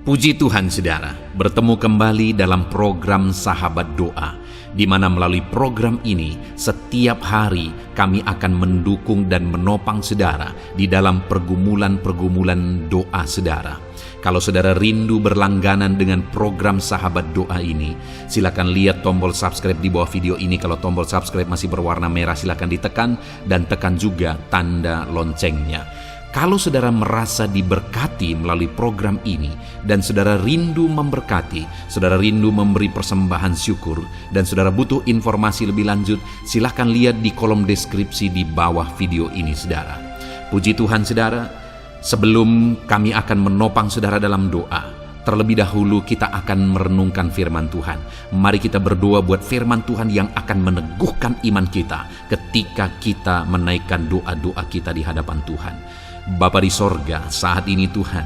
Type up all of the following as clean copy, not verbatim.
Puji Tuhan saudara, bertemu kembali dalam program Sahabat Doa, di mana melalui program ini setiap hari kami akan mendukung dan menopang saudara di dalam pergumulan-pergumulan doa saudara. Kalau saudara rindu berlangganan dengan program Sahabat Doa ini, silakan lihat tombol subscribe di bawah video ini. Kalau tombol subscribe masih berwarna merah, silakan ditekan dan tekan juga tanda loncengnya. Kalau saudara merasa diberkati melalui program ini dan saudara rindu memberkati, saudara rindu memberi persembahan syukur, dan saudara butuh informasi lebih lanjut, silahkan lihat di kolom deskripsi di bawah video ini saudara. Puji Tuhan saudara, sebelum kami akan menopang saudara dalam doa, terlebih dahulu kita akan merenungkan firman Tuhan. Mari kita berdoa buat firman Tuhan yang akan meneguhkan iman kita ketika kita menaikkan doa-doa kita di hadapan Tuhan. Bapa di sorga, saat ini Tuhan,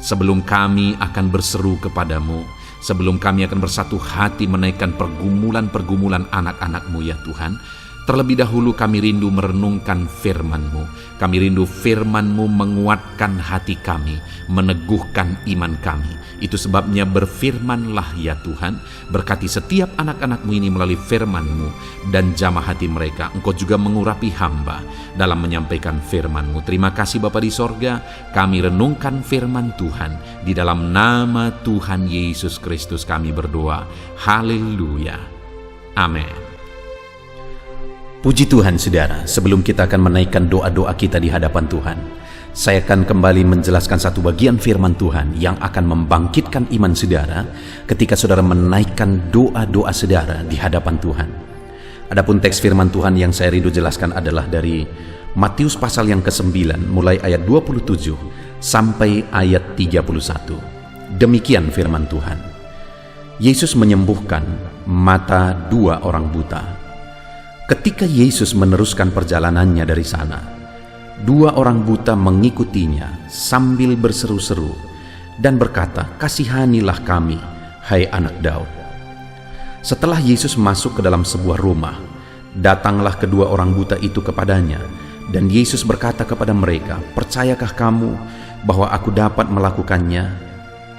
sebelum kami akan berseru kepadamu, sebelum kami akan bersatu hati menaikkan pergumulan-pergumulan anak-anak-Mu ya Tuhan, terlebih dahulu kami rindu merenungkan firman-Mu. Kami rindu firman-Mu menguatkan hati kami, meneguhkan iman kami. Itu sebabnya berfirmanlah ya Tuhan, berkati setiap anak-anak-Mu ini melalui firman-Mu, dan jamah hati mereka. Engkau juga mengurapi hamba dalam menyampaikan firman-Mu. Terima kasih Bapa di sorga, kami renungkan firman Tuhan. Di dalam nama Tuhan Yesus Kristus kami berdoa. Haleluya. Amin. Puji Tuhan saudara, sebelum kita akan menaikkan doa-doa kita di hadapan Tuhan, saya akan kembali menjelaskan satu bagian firman Tuhan yang akan membangkitkan iman saudara ketika saudara menaikkan doa-doa saudara di hadapan Tuhan. Adapun teks firman Tuhan yang saya rindu jelaskan adalah dari Matius pasal yang ke-9 mulai ayat 27 sampai ayat 31. Demikian firman Tuhan. Yesus menyembuhkan mata dua orang buta. Ketika Yesus meneruskan perjalanannya dari sana, dua orang buta mengikutinya sambil berseru-seru dan berkata, "Kasihanilah kami, hai anak Daud." Setelah Yesus masuk ke dalam sebuah rumah, datanglah kedua orang buta itu kepadanya, dan Yesus berkata kepada mereka, "Percayakah kamu bahwa aku dapat melakukannya?"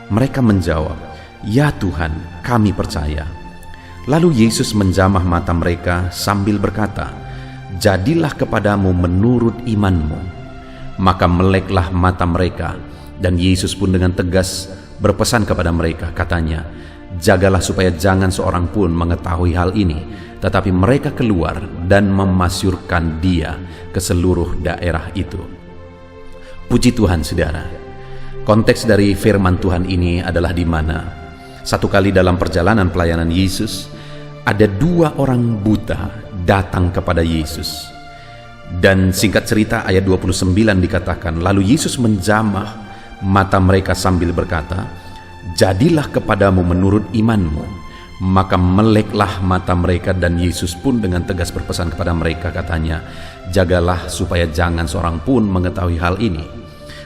Mereka menjawab, "Ya Tuhan, kami percaya." Lalu Yesus menjamah mata mereka sambil berkata, "Jadilah kepadamu menurut imanmu." Maka meleklah mata mereka, dan Yesus pun dengan tegas berpesan kepada mereka, katanya, "Jagalah supaya jangan seorang pun mengetahui hal ini." Tetapi mereka keluar dan memasyurkan dia ke seluruh daerah itu. Puji Tuhan saudara. Konteks dari firman Tuhan ini adalah di mana satu kali dalam perjalanan pelayanan Yesus, ada dua orang buta datang kepada Yesus. Dan singkat cerita ayat 29 dikatakan, lalu Yesus menjamah mata mereka sambil berkata, "Jadilah kepadamu menurut imanmu." Maka meleklah mata mereka, dan Yesus pun dengan tegas berpesan kepada mereka, katanya, "Jagalah supaya jangan seorang pun mengetahui hal ini."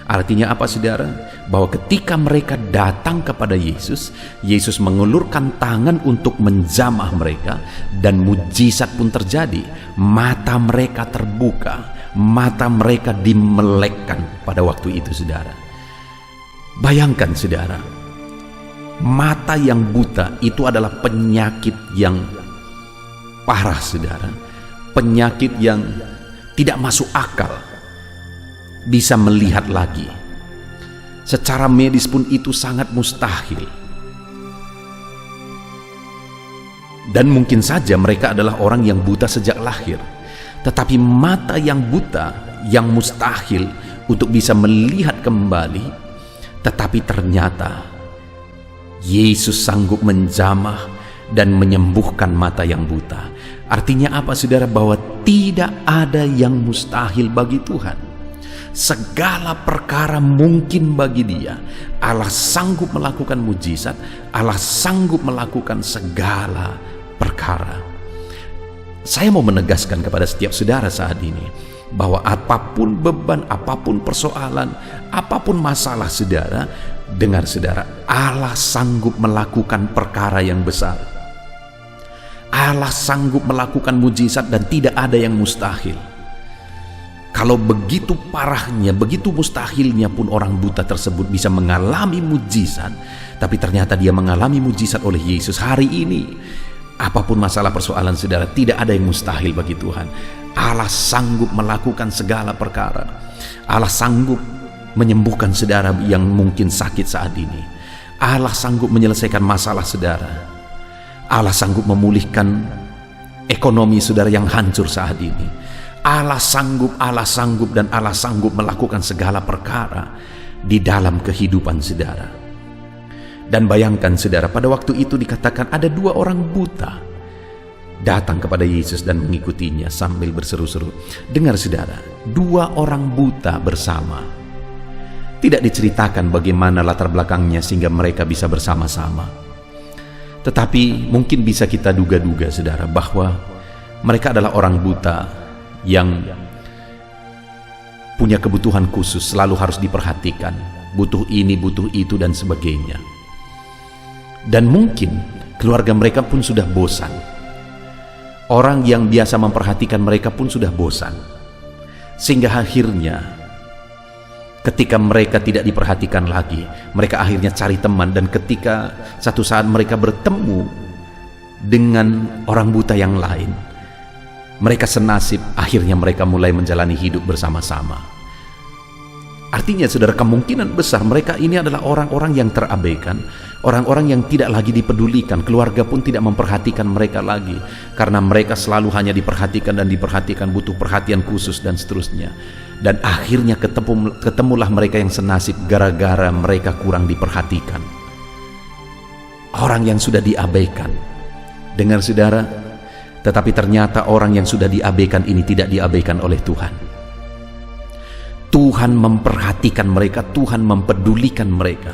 Artinya apa saudara? Bahwa ketika mereka datang kepada Yesus, Yesus mengulurkan tangan untuk menjamah mereka, dan mujizat pun terjadi. Mata mereka terbuka, mata mereka dimelekkan pada waktu itu saudara. Bayangkan saudara, mata yang buta itu adalah penyakit yang parah saudara. Penyakit yang tidak masuk akal. Bisa melihat lagi. Secara medis pun itu sangat mustahil. Dan mungkin saja mereka adalah orang yang buta sejak lahir. Tetapi mata yang buta, yang mustahil untuk bisa melihat kembali, tetapi ternyata Yesus sanggup menjamah dan menyembuhkan mata yang buta. Artinya apa saudara? Bahwa tidak ada yang mustahil bagi Tuhan. Segala perkara mungkin bagi Dia. Allah sanggup melakukan mujizat, Allah sanggup melakukan segala perkara. Saya mau menegaskan kepada setiap saudara saat ini, bahwa apapun beban, apapun persoalan, apapun masalah saudara, dengar saudara, Allah sanggup melakukan perkara yang besar. Allah sanggup melakukan mujizat dan tidak ada yang mustahil. Kalau begitu parahnya, begitu mustahilnya pun orang buta tersebut bisa mengalami mujizat, tapi ternyata dia mengalami mujizat oleh Yesus hari ini. Apapun masalah persoalan saudara, tidak ada yang mustahil bagi Tuhan. Allah sanggup melakukan segala perkara. Allah sanggup menyembuhkan saudara yang mungkin sakit saat ini. Allah sanggup menyelesaikan masalah saudara. Allah sanggup memulihkan ekonomi saudara yang hancur saat ini. Allah sanggup, dan Allah sanggup melakukan segala perkara di dalam kehidupan saudara. Dan bayangkan saudara, pada waktu itu dikatakan ada 2 orang buta datang kepada Yesus dan mengikutinya sambil berseru-seru. Dengar saudara, 2 orang buta bersama. Tidak diceritakan bagaimana latar belakangnya sehingga mereka bisa bersama-sama. Tetapi mungkin bisa kita duga-duga saudara bahwa mereka adalah orang buta yang punya kebutuhan khusus, selalu harus diperhatikan, butuh ini, butuh itu, dan sebagainya. Dan mungkin keluarga mereka pun sudah bosan. Orang yang biasa memperhatikan mereka pun sudah bosan. Sehingga akhirnya ketika mereka tidak diperhatikan lagi, mereka akhirnya cari teman. Dan ketika satu saat mereka bertemu dengan orang buta yang lain, mereka senasib, akhirnya mereka mulai menjalani hidup bersama-sama. Artinya saudara, kemungkinan besar mereka ini adalah orang-orang yang terabaikan, orang-orang yang tidak lagi dipedulikan. Keluarga pun tidak memperhatikan mereka lagi, karena mereka selalu hanya diperhatikan dan diperhatikan, butuh perhatian khusus dan seterusnya. Dan akhirnya ketemulah mereka yang senasib gara-gara mereka kurang diperhatikan. Orang yang sudah diabaikan. Dengar saudara, tetapi ternyata orang yang sudah diabaikan ini tidak diabaikan oleh Tuhan. Tuhan memperhatikan mereka, Tuhan mempedulikan mereka.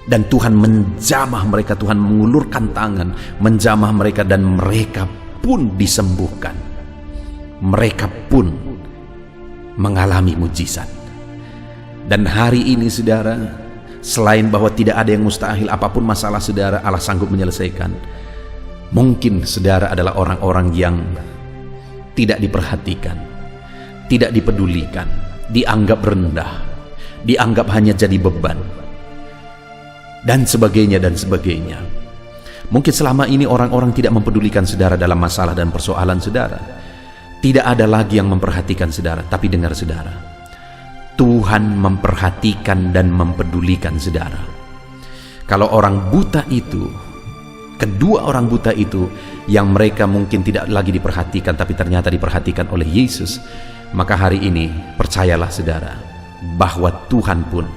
Dan Tuhan menjamah mereka, Tuhan mengulurkan tangan, menjamah mereka, dan mereka pun disembuhkan. Mereka pun mengalami mujizat. Dan hari ini saudara, selain bahwa tidak ada yang mustahil, apapun masalah saudara, Allah sanggup menyelesaikan. Mungkin saudara adalah orang-orang yang tidak diperhatikan, tidak dipedulikan, dianggap rendah, dianggap hanya jadi beban, dan sebagainya dan sebagainya. Mungkin selama ini orang-orang tidak mempedulikan saudara dalam masalah dan persoalan saudara. Tidak ada lagi yang memperhatikan saudara. Tapi dengar saudara, Tuhan memperhatikan dan mempedulikan saudara. Kalau orang buta itu, kedua orang buta itu yang mereka mungkin tidak lagi diperhatikan tapi ternyata diperhatikan oleh Yesus, maka hari ini percayalah saudara bahwa Tuhan pun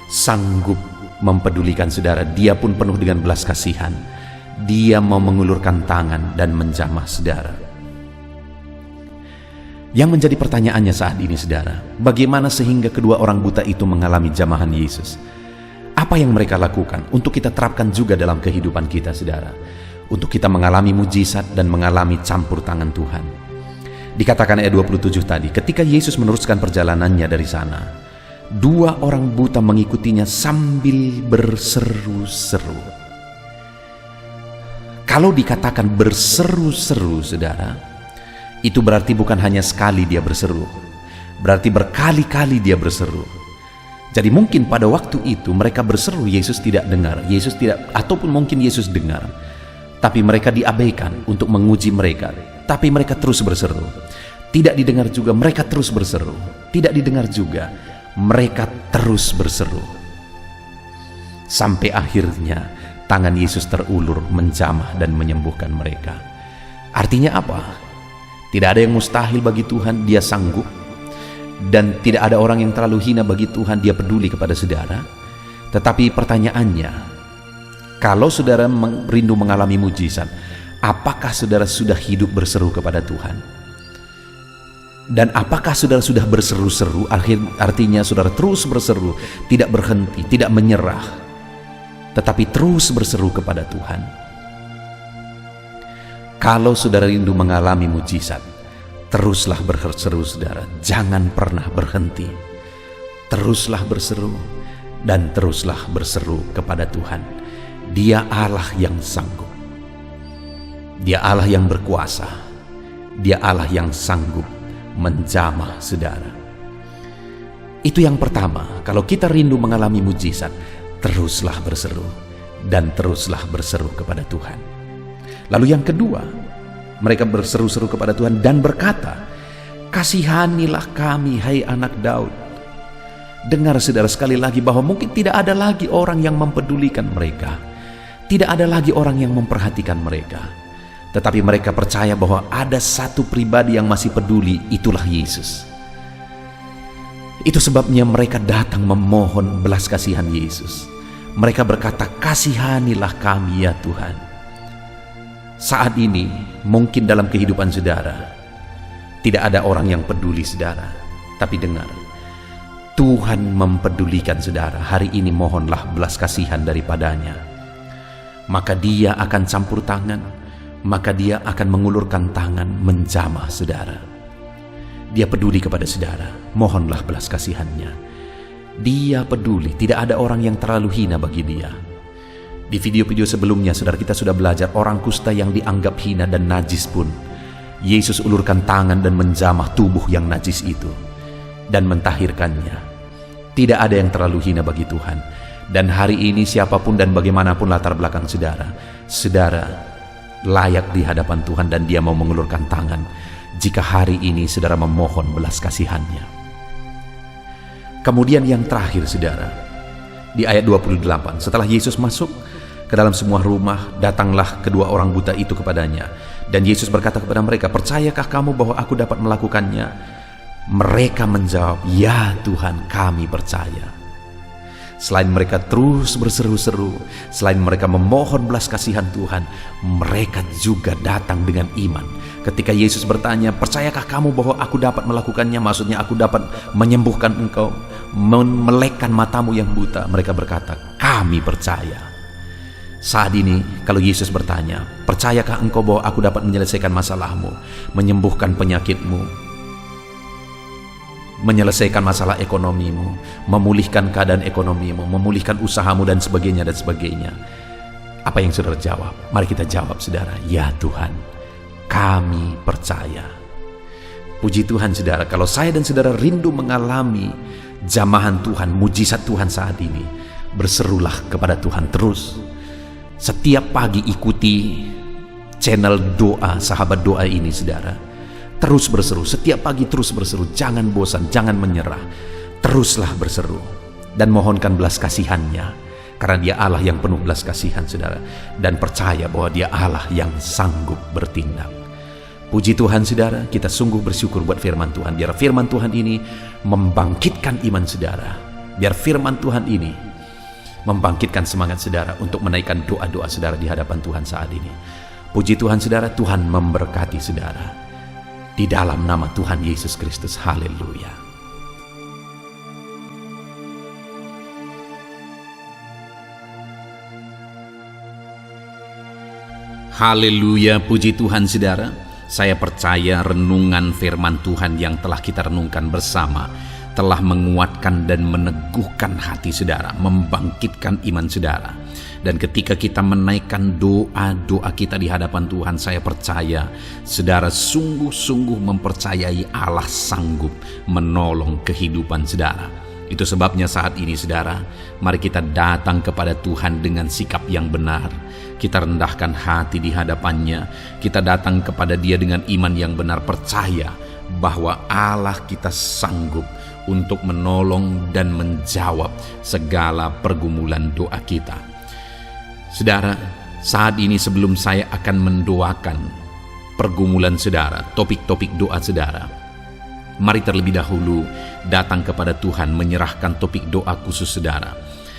sanggup mempedulikan saudara. Dia pun penuh dengan belas kasihan. Dia mau mengulurkan tangan dan menjamah saudara. Yang menjadi pertanyaannya saat ini saudara, bagaimana sehingga kedua orang buta itu mengalami jamahan Yesus? Apa yang mereka lakukan untuk kita terapkan juga dalam kehidupan kita saudara, untuk kita mengalami mujizat dan mengalami campur tangan Tuhan. Dikatakan ayat 27 tadi, ketika Yesus meneruskan perjalanannya dari sana, 2 orang buta mengikutinya sambil berseru-seru. Kalau dikatakan berseru-seru saudara, itu berarti bukan hanya sekali dia berseru, berarti berkali-kali dia berseru. Jadi mungkin pada waktu itu mereka berseru, Yesus tidak dengar, Yesus tidak, ataupun mungkin Yesus dengar, tapi mereka diabaikan untuk menguji mereka. Tapi mereka terus berseru. Tidak didengar juga, mereka terus berseru. Tidak didengar juga, mereka terus berseru. Sampai akhirnya tangan Yesus terulur menjamah dan menyembuhkan mereka. Artinya apa? Tidak ada yang mustahil bagi Tuhan, Dia sanggup. Dan tidak ada orang yang terlalu hina bagi Tuhan, Dia peduli kepada saudara. Tetapi pertanyaannya, kalau saudara rindu mengalami mujizat, apakah saudara sudah hidup berseru kepada Tuhan? Dan apakah saudara sudah berseru-seru? Artinya saudara terus berseru, tidak berhenti, tidak menyerah, tetapi terus berseru kepada Tuhan. Kalau saudara rindu mengalami mujizat, teruslah berseru saudara, jangan pernah berhenti. Teruslah berseru dan teruslah berseru kepada Tuhan. Dia Allah yang sanggup. Dia Allah yang berkuasa. Dia Allah yang sanggup menjamah saudara. Itu yang pertama, kalau kita rindu mengalami mujizat, teruslah berseru dan teruslah berseru kepada Tuhan. Lalu yang kedua, mereka berseru-seru kepada Tuhan dan berkata, "Kasihanilah kami, hai anak Daud." Dengar saudara sekali lagi bahwa mungkin tidak ada lagi orang yang mempedulikan mereka. Tidak ada lagi orang yang memperhatikan mereka. Tetapi mereka percaya bahwa ada satu pribadi yang masih peduli, itulah Yesus. Itu sebabnya mereka datang memohon belas kasihan Yesus. Mereka berkata, "Kasihanilah kami ya Tuhan." Saat ini, mungkin dalam kehidupan saudara, tidak ada orang yang peduli saudara. Tapi dengar, Tuhan mempedulikan saudara. Hari ini mohonlah belas kasihan daripadanya. Maka Dia akan campur tangan, maka Dia akan mengulurkan tangan menjamah saudara. Dia peduli kepada saudara, mohonlah belas kasihannya. Dia peduli, tidak ada orang yang terlalu hina bagi Dia. Di video-video sebelumnya, saudara, kita sudah belajar orang kusta yang dianggap hina dan najis pun, Yesus ulurkan tangan dan menjamah tubuh yang najis itu dan mentahirkannya. Tidak ada yang terlalu hina bagi Tuhan. Dan hari ini siapapun dan bagaimanapun latar belakang saudara, saudara layak di hadapan Tuhan dan Dia mau mengulurkan tangan jika hari ini saudara memohon belas kasihannya. Kemudian yang terakhir saudara, di ayat 28, setelah Yesus masuk ke dalam semua rumah, datanglah kedua orang buta itu kepadanya. Dan Yesus berkata kepada mereka, "Percayakah kamu bahwa aku dapat melakukannya?" Mereka menjawab, "Ya Tuhan, kami percaya." Selain mereka terus berseru-seru, selain mereka memohon belas kasihan Tuhan, mereka juga datang dengan iman. Ketika Yesus bertanya, "Percayakah kamu bahwa aku dapat melakukannya?" Maksudnya aku dapat menyembuhkan engkau, memelekkan matamu yang buta. Mereka berkata, "Kami percaya." Saat ini kalau Yesus bertanya, "Percayakah engkau bahwa aku dapat menyelesaikan masalahmu, menyembuhkan penyakitmu, menyelesaikan masalah ekonomimu, memulihkan keadaan ekonomimu, memulihkan usahamu dan sebagainya dan sebagainya?" Apa yang saudara jawab? Mari kita jawab saudara, "Ya Tuhan, kami percaya." Puji Tuhan saudara, kalau saya dan saudara rindu mengalami jamahan Tuhan, mujizat Tuhan saat ini, berserulah kepada Tuhan terus. Setiap pagi ikuti channel doa, sahabat doa ini saudara. Terus berseru, setiap pagi terus berseru, jangan bosan, jangan menyerah. Teruslah berseru dan mohonkan belas kasihannya, karena Dia Allah yang penuh belas kasihan saudara, dan percaya bahwa Dia Allah yang sanggup bertindak. Puji Tuhan saudara, kita sungguh bersyukur buat firman Tuhan. Biar firman Tuhan ini membangkitkan iman saudara. Biar firman Tuhan ini membangkitkan semangat saudara untuk menaikkan doa-doa saudara di hadapan Tuhan saat ini. Puji Tuhan saudara, Tuhan memberkati saudara. Di dalam nama Tuhan Yesus Kristus, haleluya. Haleluya, puji Tuhan saudara. Saya percaya renungan firman Tuhan yang telah kita renungkan bersama telah menguatkan dan meneguhkan hati saudara, membangkitkan iman saudara. Dan ketika kita menaikkan doa-doa kita di hadapan Tuhan, saya percaya saudara sungguh-sungguh mempercayai Allah sanggup menolong kehidupan saudara. Itu sebabnya saat ini saudara, mari kita datang kepada Tuhan dengan sikap yang benar. Kita rendahkan hati di hadapannya. Kita datang kepada Dia dengan iman yang benar, percaya bahwa Allah kita sanggup untuk menolong dan menjawab segala pergumulan doa kita. Saudara, saat ini sebelum saya akan mendoakan pergumulan saudara, topik-topik doa saudara, mari terlebih dahulu datang kepada Tuhan menyerahkan topik doa khusus saudara.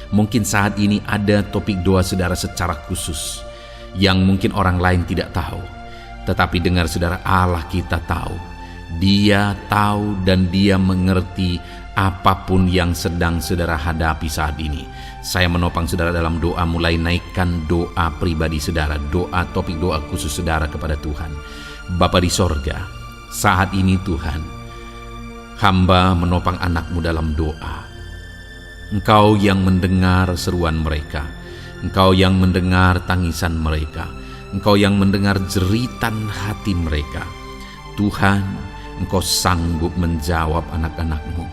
Mungkin saat ini ada topik doa saudara secara khusus yang mungkin orang lain tidak tahu. Tetapi dengar saudara, Allah kita tahu. Dia tahu dan Dia mengerti apapun yang sedang saudara hadapi saat ini. Saya menopang saudara dalam doa, mulai naikkan doa pribadi saudara, doa topik doa khusus saudara kepada Tuhan. Bapa di sorga, saat ini Tuhan, hamba menopang anakmu dalam doa. Engkau yang mendengar seruan mereka, Engkau yang mendengar tangisan mereka, Engkau yang mendengar jeritan hati mereka. Tuhan, Engkau sanggup menjawab anak-anak-Mu.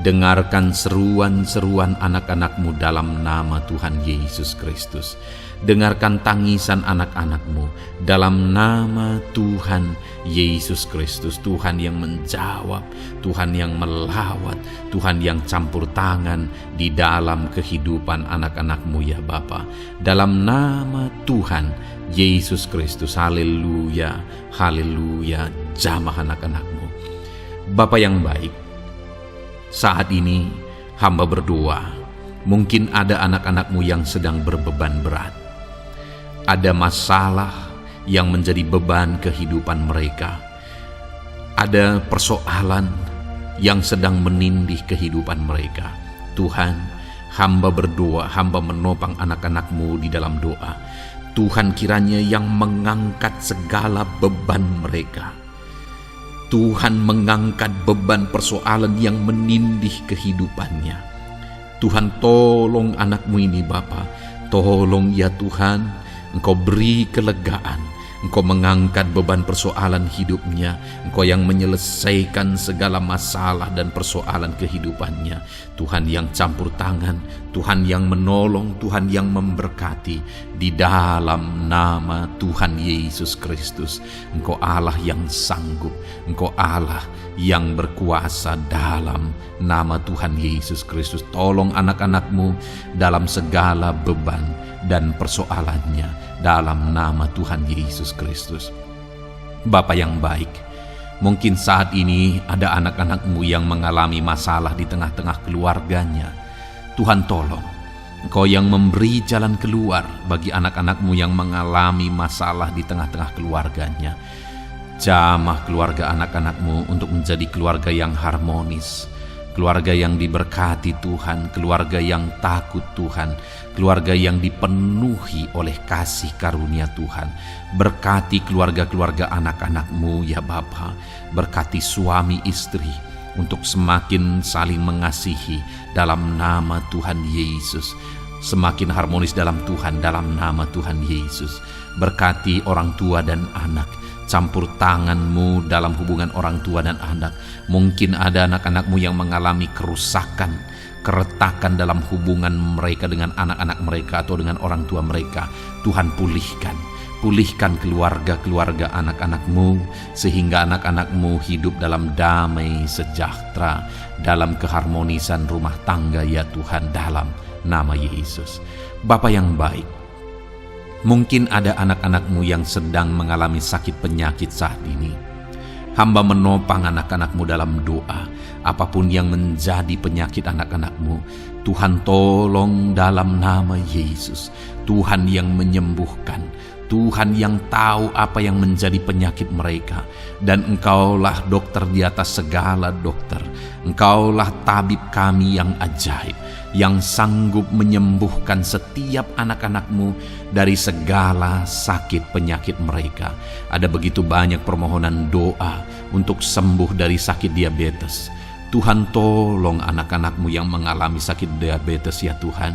Dengarkan seruan-seruan anak-anak-Mu dalam nama Tuhan Yesus Kristus. Dengarkan tangisan anak-anak-Mu dalam nama Tuhan Yesus Kristus. Tuhan yang menjawab, Tuhan yang melawat, Tuhan yang campur tangan di dalam kehidupan anak-anak-Mu ya Bapa. Dalam nama Tuhan Yesus Kristus, haleluya, haleluya, jamah anak-anak-Mu. Bapa yang baik, saat ini hamba berdoa, mungkin ada anak-anak-Mu yang sedang berbeban berat. Ada masalah yang menjadi beban kehidupan mereka. Ada persoalan yang sedang menindih kehidupan mereka. Tuhan, hamba berdoa, hamba menopang anak-anak-Mu di dalam doa. Tuhan kiranya yang mengangkat segala beban mereka. Tuhan mengangkat beban persoalan yang menindih kehidupannya. Tuhan, tolong anak-Mu ini Bapa. Tolong ya Tuhan, Engkau beri kelegaan. Engkau mengangkat beban persoalan hidupnya. Engkau yang menyelesaikan segala masalah dan persoalan kehidupannya. Tuhan yang campur tangan, Tuhan yang menolong, Tuhan yang memberkati. Di dalam nama Tuhan Yesus Kristus, Engkau Allah yang sanggup, Engkau Allah yang berkuasa. Dalam nama Tuhan Yesus Kristus, tolong anak-anak-Mu dalam segala beban dan persoalannya dalam nama Tuhan Yesus Kristus. Bapa yang baik, mungkin saat ini ada anak-anak-Mu yang mengalami masalah di tengah-tengah keluarganya. Tuhan tolong, Engkau yang memberi jalan keluar bagi anak-anak-Mu yang mengalami masalah di tengah-tengah keluarganya. Jamah keluarga anak-anak-Mu untuk menjadi keluarga yang harmonis, keluarga yang diberkati Tuhan, keluarga yang takut Tuhan, keluarga yang dipenuhi oleh kasih karunia Tuhan. Berkati keluarga-keluarga anak-anak-Mu ya Bapa. Berkati suami istri untuk semakin saling mengasihi dalam nama Tuhan Yesus. Semakin harmonis dalam Tuhan dalam nama Tuhan Yesus. Berkati orang tua dan anak. Campur tangan-Mu dalam hubungan orang tua dan anak. Mungkin ada anak-anak-Mu yang mengalami kerusakan, keretakan dalam hubungan mereka dengan anak-anak mereka atau dengan orang tua mereka. Tuhan pulihkan keluarga-keluarga anak-anak-Mu, sehingga anak-anak-Mu hidup dalam damai sejahtera, dalam keharmonisan rumah tangga ya Tuhan, dalam nama Yesus. Bapa yang baik, mungkin ada anak-anak-Mu yang sedang mengalami sakit penyakit saat ini. Hamba menopang anak-anak-Mu dalam doa. Apapun yang menjadi penyakit anak-anak-Mu, Tuhan tolong dalam nama Yesus. Tuhan yang menyembuhkan, Tuhan yang tahu apa yang menjadi penyakit mereka. Dan Engkaulah dokter di atas segala dokter. Engkaulah tabib kami yang ajaib, yang sanggup menyembuhkan setiap anak-anak-Mu dari segala sakit penyakit mereka. Ada begitu banyak permohonan doa untuk sembuh dari sakit diabetes. Tuhan tolong anak-anak-Mu yang mengalami sakit diabetes ya Tuhan.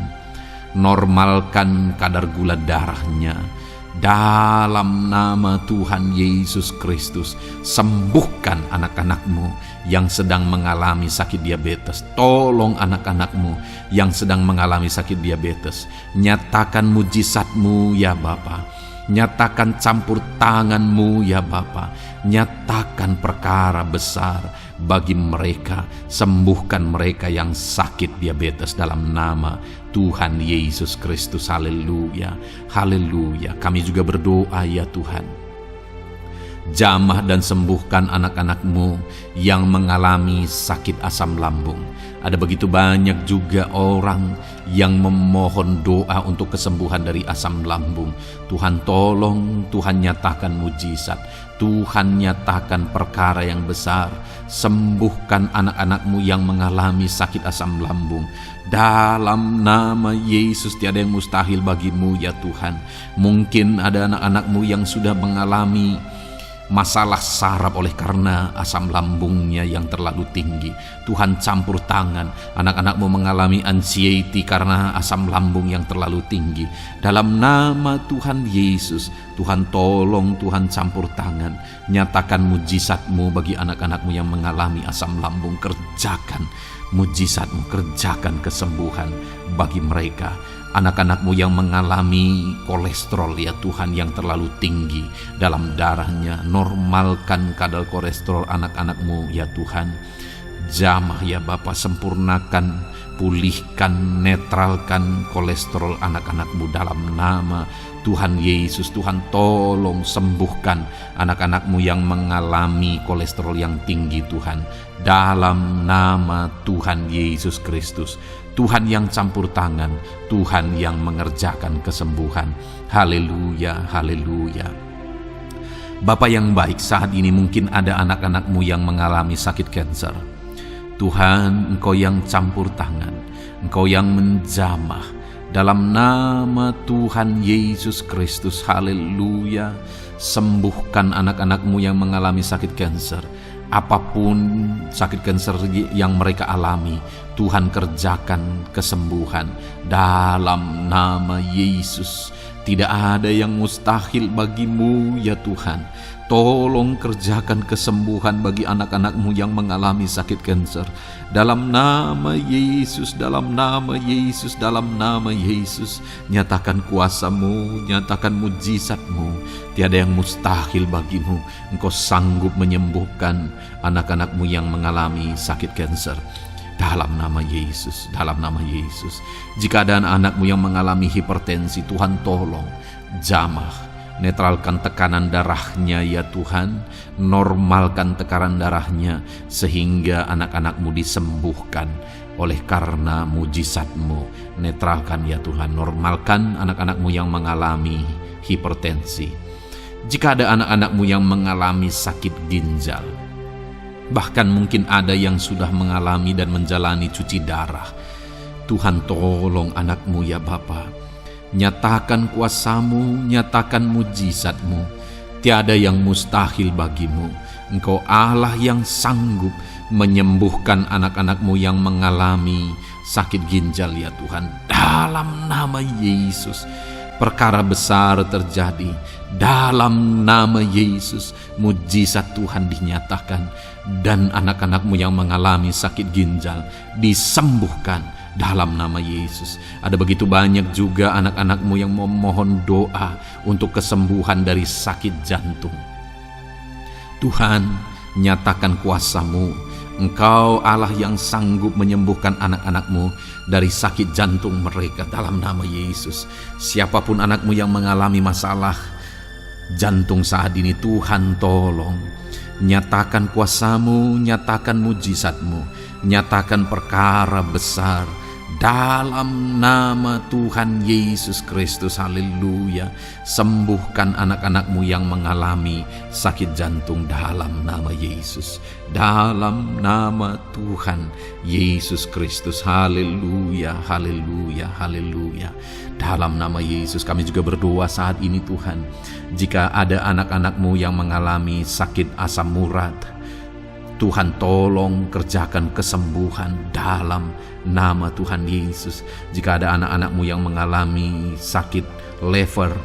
Normalkan kadar gula darahnya. Dalam nama Tuhan Yesus Kristus, sembuhkan anak-anak-Mu yang sedang mengalami sakit diabetes. Tolong anak-anak-Mu yang sedang mengalami sakit diabetes. Nyatakan mujizat-Mu ya Bapa. Nyatakan campur tangan-Mu ya Bapa. Nyatakan perkara besar bagi mereka. Sembuhkan mereka yang sakit diabetes dalam nama Tuhan Yesus Kristus. Haleluya, haleluya. Kami juga berdoa ya Tuhan, jamah dan sembuhkan anak-anak-Mu yang mengalami sakit asam lambung. Ada begitu banyak juga orang yang memohon doa untuk kesembuhan dari asam lambung. Tuhan tolong, Tuhan nyatakan mujizat, Tuhan nyatakan perkara yang besar. Sembuhkan anak-anak-Mu yang mengalami sakit asam lambung. Dalam nama Yesus, tiada yang mustahil bagi-Mu ya Tuhan. Mungkin ada anak-anak-Mu yang sudah mengalami masalah saraf oleh karena asam lambungnya yang terlalu tinggi. Tuhan campur tangan. Anak-anakmu mengalami anxiety karena asam lambung yang terlalu tinggi. Dalam nama Tuhan Yesus, Tuhan tolong, Tuhan campur tangan. Nyatakan mujizat-Mu bagi anak-anak-Mu yang mengalami asam lambung. Kerjakan mujizat-Mu, kerjakan kesembuhan bagi mereka. Anak-anak-Mu yang mengalami kolesterol ya Tuhan yang terlalu tinggi dalam darahnya, normalkan kadar kolesterol anak-anak-Mu ya Tuhan. Jamah ya Bapa, sempurnakan, pulihkan, netralkan kolesterol anak-anak-Mu dalam nama Tuhan Yesus. Tuhan tolong sembuhkan anak-anak-Mu yang mengalami kolesterol yang tinggi Tuhan, dalam nama Tuhan Yesus Kristus. Tuhan yang campur tangan, Tuhan yang mengerjakan kesembuhan. Haleluya, haleluya. Bapa yang baik, saat ini mungkin ada anak-anak-Mu yang mengalami sakit kanker. Tuhan, Engkau yang campur tangan, Engkau yang menjamah. Dalam nama Tuhan Yesus Kristus, haleluya. Sembuhkan anak-anak-Mu yang mengalami sakit kanker. Apapun sakit kanker yang mereka alami, Tuhan kerjakan kesembuhan dalam nama Yesus. Tidak ada yang mustahil bagi-Mu ya Tuhan. Tolong kerjakan kesembuhan bagi anak-anak-Mu yang mengalami sakit kanker. Dalam nama Yesus, dalam nama Yesus, dalam nama Yesus. Nyatakan kuasa-Mu, nyatakan mujizat-Mu. Tiada yang mustahil bagi-Mu. Engkau sanggup menyembuhkan anak-anak-Mu yang mengalami sakit kanker. Dalam nama Yesus, dalam nama Yesus. Jika ada anak-anak-Mu yang mengalami hipertensi, Tuhan tolong jamah, netralkan tekanan darahnya ya Tuhan, normalkan tekanan darahnya sehingga anak-anak-Mu disembuhkan oleh karena mujizat-Mu. Netralkan ya Tuhan, normalkan anak-anak-Mu yang mengalami hipertensi. Jika ada anak-anak-Mu yang mengalami sakit ginjal, bahkan mungkin ada yang sudah mengalami dan menjalani cuci darah, Tuhan tolong anak-Mu ya Bapa. Nyatakan kuasa-Mu, nyatakan mujizat-Mu. Tiada yang mustahil bagi-Mu. Engkau Allah yang sanggup menyembuhkan anak-anak-Mu yang mengalami sakit ginjal ya Tuhan. Dalam nama Yesus, perkara besar terjadi. Dalam nama Yesus, mujizat Tuhan dinyatakan. Dan anak-anak-Mu yang mengalami sakit ginjal disembuhkan dalam nama Yesus. Ada begitu banyak juga anak-anak-Mu yang memohon doa untuk kesembuhan dari sakit jantung. Tuhan, nyatakan kuasa-Mu. Engkau Allah yang sanggup menyembuhkan anak-anak-Mu dari sakit jantung mereka dalam nama Yesus. Siapapun anak-Mu yang mengalami masalah jantung saat ini, Tuhan tolong. Nyatakan kuasa-Mu, nyatakan mujizat-Mu, nyatakan perkara besar dalam nama Tuhan Yesus Kristus. Haleluya. Sembuhkan anak-anak-Mu yang mengalami sakit jantung dalam nama Yesus, dalam nama Tuhan Yesus Kristus. Haleluya, haleluya, haleluya. Dalam nama Yesus kami juga berdoa saat ini Tuhan, jika ada anak-anak-Mu yang mengalami sakit asam urat, Tuhan tolong kerjakan kesembuhan dalam nama Tuhan Yesus. Jika ada anak-anak-Mu yang mengalami sakit liver,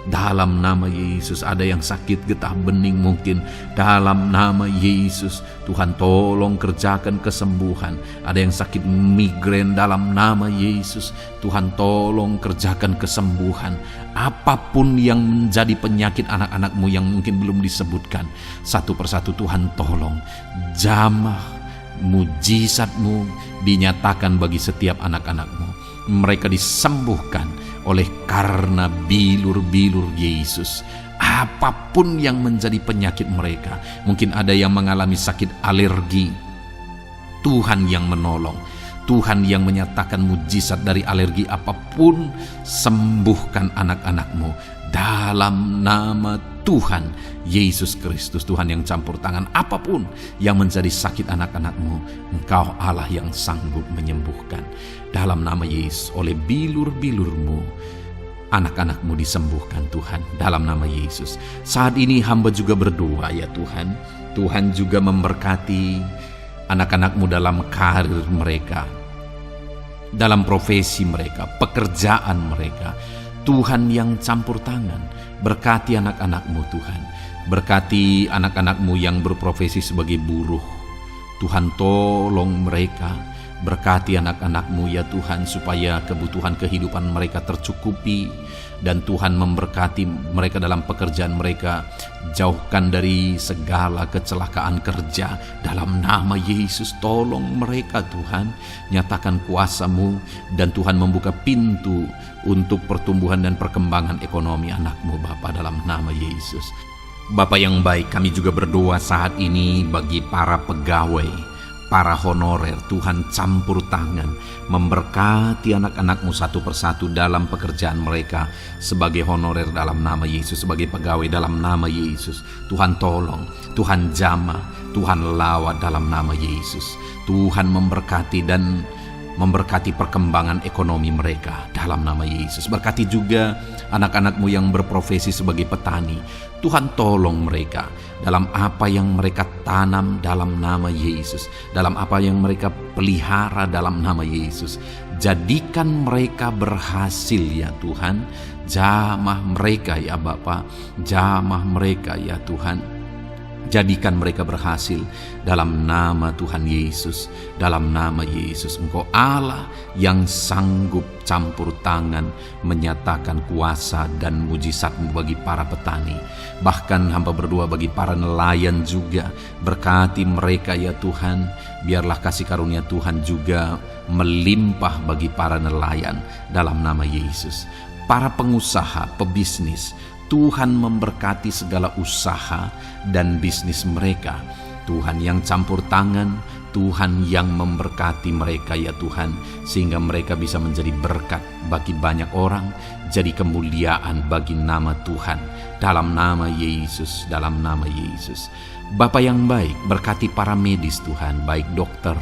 dalam nama Yesus. Ada yang sakit getah bening mungkin, dalam nama Yesus Tuhan tolong kerjakan kesembuhan. Ada yang sakit migrain, dalam nama Yesus Tuhan tolong kerjakan kesembuhan. Apapun yang menjadi penyakit anak-anak-Mu yang mungkin belum disebutkan, satu persatu Tuhan tolong. Jamah mujizat-Mu dinyatakan bagi setiap anak-anak-Mu. Mereka disembuhkan oleh karena bilur-bilur Yesus. Apapun yang menjadi penyakit mereka, mungkin ada yang mengalami sakit alergi, Tuhan yang menolong, Tuhan yang menyatakan mujizat dari alergi apapun. Sembuhkan anak-anak-Mu dalam nama Tuhan Yesus Kristus. Tuhan yang campur tangan, apapun yang menjadi sakit anak-anak-Mu, Engkau Allah yang sanggup menyembuhkan. Dalam nama Yesus, oleh bilur-bilur-Mu anak-anak-Mu disembuhkan Tuhan, dalam nama Yesus. Saat ini hamba juga berdoa ya Tuhan, Tuhan juga memberkati anak-anak-Mu dalam karir mereka, dalam profesi mereka, pekerjaan mereka. Tuhan yang campur tangan, berkati anak-anak-Mu Tuhan. Berkati anak-anak-Mu yang berprofesi sebagai buruh. Tuhan tolong mereka. Berkati anak-anak-Mu ya Tuhan, supaya kebutuhan kehidupan mereka tercukupi. Dan Tuhan memberkati mereka dalam pekerjaan mereka. Jauhkan dari segala kecelakaan kerja. Dalam nama Yesus, tolong mereka Tuhan. Nyatakan kuasa-Mu, dan Tuhan membuka pintu untuk pertumbuhan dan perkembangan ekonomi anak-Mu Bapa, dalam nama Yesus. Bapa yang baik, kami juga berdoa saat ini bagi para pegawai, para honorer. Tuhan campur tangan, memberkati anak-anak-Mu satu persatu dalam pekerjaan mereka, sebagai honorer dalam nama Yesus, sebagai pegawai dalam nama Yesus. Tuhan tolong, Tuhan jamah, Tuhan lawat dalam nama Yesus. Tuhan memberkati dan memberkati perkembangan ekonomi mereka dalam nama Yesus. Berkati juga anak-anak-Mu yang berprofesi sebagai petani. Tuhan tolong mereka dalam apa yang mereka tanam dalam nama Yesus, dalam apa yang mereka pelihara dalam nama Yesus. Jadikan mereka berhasil ya Tuhan. Jamah mereka ya Bapa, jamah mereka ya Tuhan. Jadikan mereka berhasil dalam nama Tuhan Yesus, dalam nama Yesus. Engkau Allah yang sanggup campur tangan, menyatakan kuasa dan mujizat-Mu bagi para petani. Bahkan hamba berdoa bagi para nelayan juga. Berkati mereka ya Tuhan. Biarlah kasih karunia Tuhan juga melimpah bagi para nelayan dalam nama Yesus. Para pengusaha, pebisnis, Tuhan memberkati segala usaha dan bisnis mereka. Tuhan yang campur tangan, Tuhan yang memberkati mereka ya Tuhan, sehingga mereka bisa menjadi berkat bagi banyak orang, jadi kemuliaan bagi nama Tuhan, dalam nama Yesus, dalam nama Yesus. Bapa yang baik, berkati para medis Tuhan, baik dokter,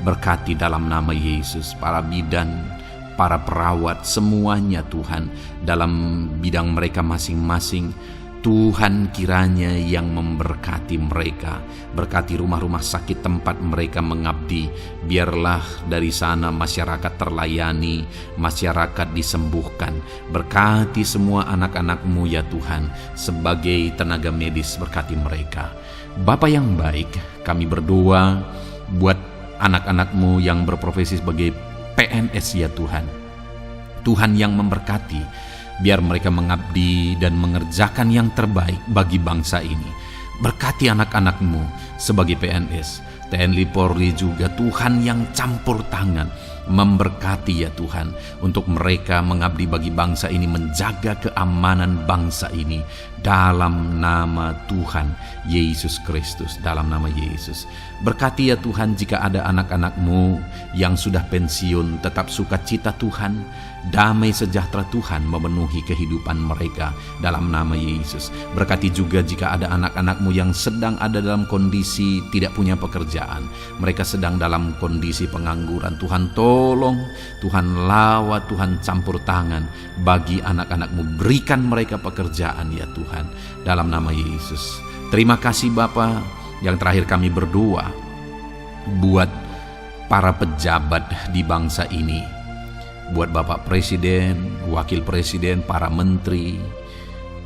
berkati dalam nama Yesus, para bidan, para perawat, semuanya Tuhan, dalam bidang mereka masing-masing. Tuhan kiranya yang memberkati mereka. Berkati rumah-rumah sakit tempat mereka mengabdi. Biarlah dari sana masyarakat terlayani, masyarakat disembuhkan. Berkati semua anak-anak-Mu ya Tuhan, sebagai tenaga medis, berkati mereka. Bapa yang baik, kami berdoa buat anak-anak-Mu yang berprofesi sebagai PNS ya Tuhan. Tuhan yang memberkati, biar mereka mengabdi dan mengerjakan yang terbaik bagi bangsa ini. Berkati anak-anak-Mu sebagai PNS, TNI Polri juga. Tuhan yang campur tangan, memberkati ya Tuhan, untuk mereka mengabdi bagi bangsa ini, menjaga keamanan bangsa ini, dalam nama Tuhan Yesus Kristus, dalam nama Yesus. Berkati ya Tuhan, jika ada anak-anak-Mu yang sudah pensiun, tetap sukacita Tuhan, damai sejahtera Tuhan memenuhi kehidupan mereka, dalam nama Yesus. Berkati juga jika ada anak-anak-Mu yang sedang ada dalam kondisi tidak punya pekerjaan, mereka sedang dalam kondisi pengangguran. Tuhan tolong, Tuhan lawat, Tuhan campur tangan bagi anak-anak-Mu. Berikan mereka pekerjaan ya Tuhan, dalam nama Yesus. Terima kasih Bapa. Yang terakhir kami berdoa buat para pejabat di bangsa ini, buat Bapak Presiden, Wakil Presiden, para menteri,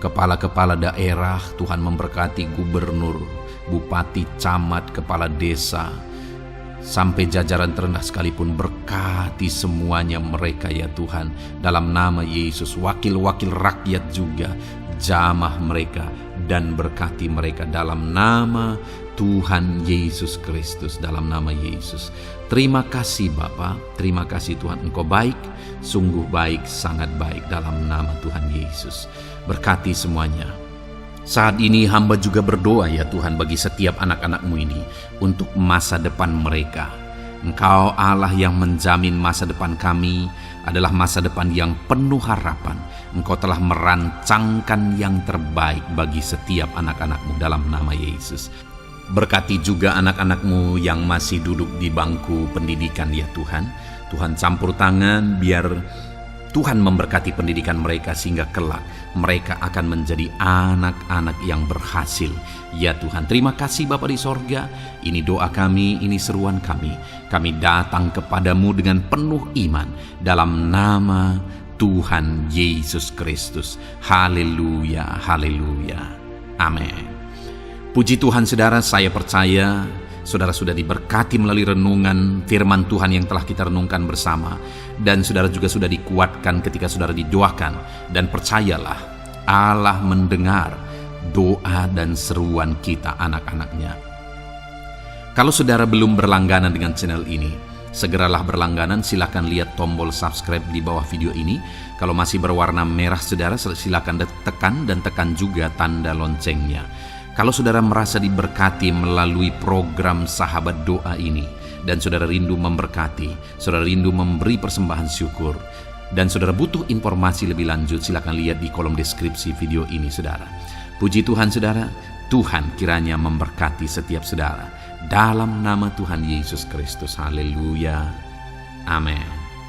kepala-kepala daerah. Tuhan memberkati gubernur, bupati, camat, kepala desa, sampai jajaran terendah sekalipun. Berkati semuanya mereka ya Tuhan, dalam nama Yesus. Wakil-wakil rakyat juga, jamah mereka dan berkati mereka dalam nama Tuhan Yesus Kristus, dalam nama Yesus. Terima kasih Bapa, terima kasih Tuhan, Engkau baik, sungguh baik, sangat baik, dalam nama Tuhan Yesus. Berkati semuanya. Saat ini hamba juga berdoa ya Tuhan bagi setiap anak-anak-Mu ini, untuk masa depan mereka. Engkau Allah yang menjamin masa depan kami adalah masa depan yang penuh harapan. Engkau telah merancangkan yang terbaik bagi setiap anak-anak-Mu, dalam nama Yesus. Berkati juga anak-anak-Mu yang masih duduk di bangku pendidikan ya Tuhan. Tuhan campur tangan, biar Tuhan memberkati pendidikan mereka sehingga kelak mereka akan menjadi anak-anak yang berhasil. Ya Tuhan, terima kasih Bapa di sorga. Ini doa kami, ini seruan kami. Kami datang kepadamu dengan penuh iman dalam nama Tuhan Yesus Kristus. Haleluya, haleluya. Amin. Puji Tuhan saudara, saya percaya saudara sudah diberkati melalui renungan firman Tuhan yang telah kita renungkan bersama. Dan saudara juga sudah dikuatkan ketika saudara didoakan. Dan percayalah, Allah mendengar doa dan seruan kita anak-anaknya. Kalau saudara belum berlangganan dengan channel ini, segeralah berlangganan. Silakan lihat tombol subscribe di bawah video ini. Kalau masih berwarna merah saudara, silakan tekan dan tekan juga tanda loncengnya. Kalau saudara merasa diberkati melalui program Sahabat Doa ini, dan saudara rindu memberkati, saudara rindu memberi persembahan syukur, dan saudara butuh informasi lebih lanjut, silakan lihat di kolom deskripsi video ini saudara. Puji Tuhan saudara, Tuhan kiranya memberkati setiap saudara. Dalam nama Tuhan Yesus Kristus, haleluya, amin.